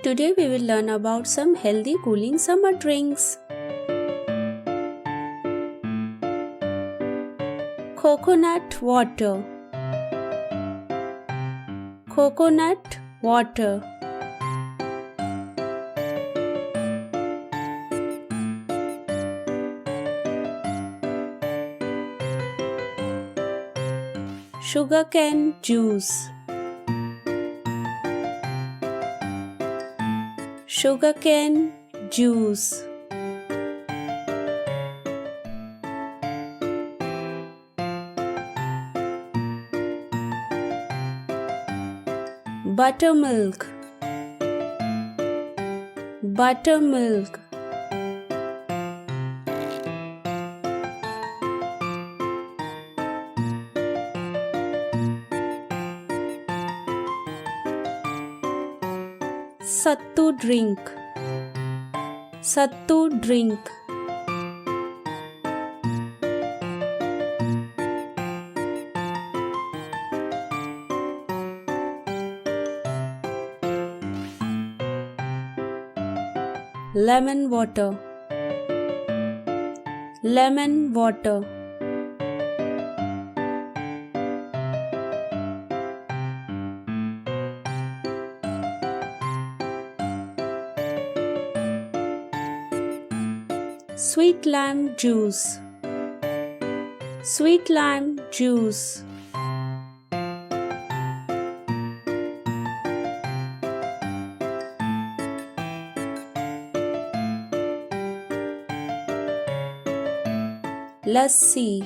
Today we will learn about some healthy cooling summer drinks. Coconut water. Coconut water. Sugarcane juice. Sugarcane juice. Buttermilk. Buttermilk. Sattu drink. Sattu drink. Lemon water. Lemon water. Sweet lime juice. Sweet lime juice. Lassi.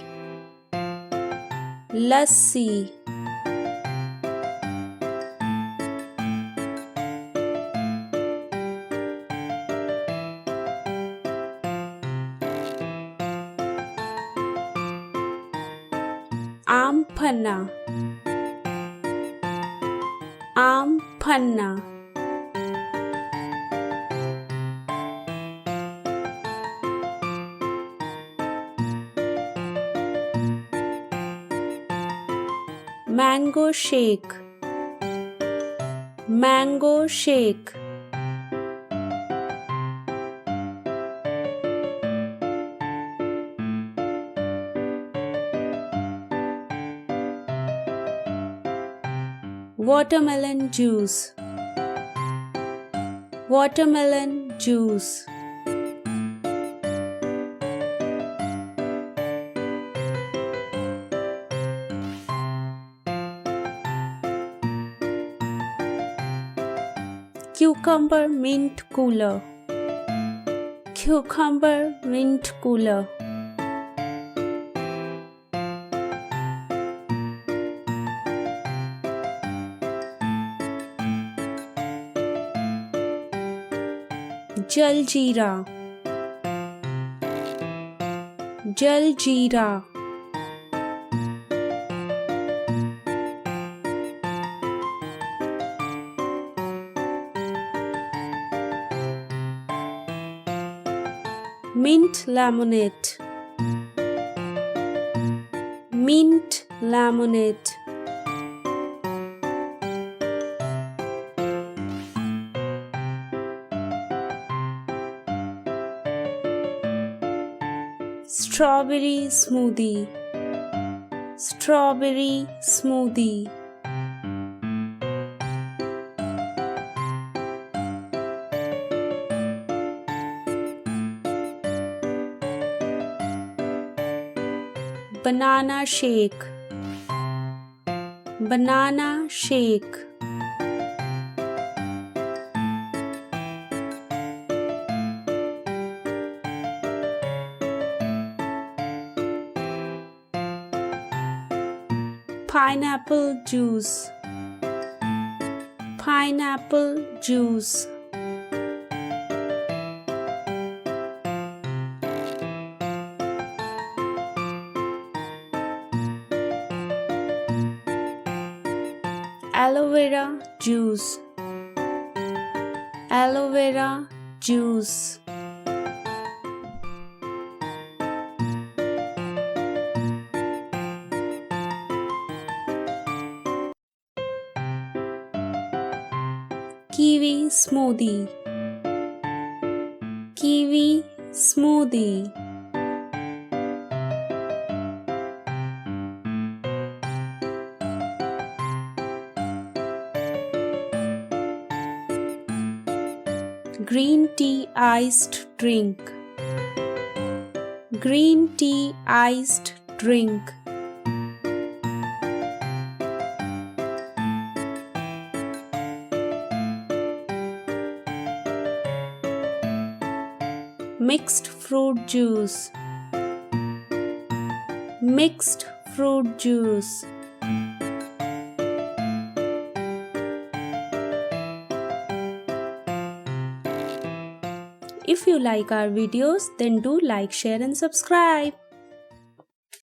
Lassi. Aam panna. Aam panna. Mango shake. Mango shake. Watermelon juice. Watermelon juice. Cucumber mint cooler. Cucumber mint cooler. Jaljeera. Jaljeera. Mint lemonade. Mint lemonade. Strawberry smoothie. Strawberry smoothie. Banana shake. Banana shake. Pineapple juice. Pineapple juice. Aloe vera juice. Aloe vera juice. kiwi smoothie. Kiwi smoothie. Green tea iced drink. Green tea iced drink. Mixed fruit juice. Mixed fruit juice. If you like our videos, then do like, share and subscribe.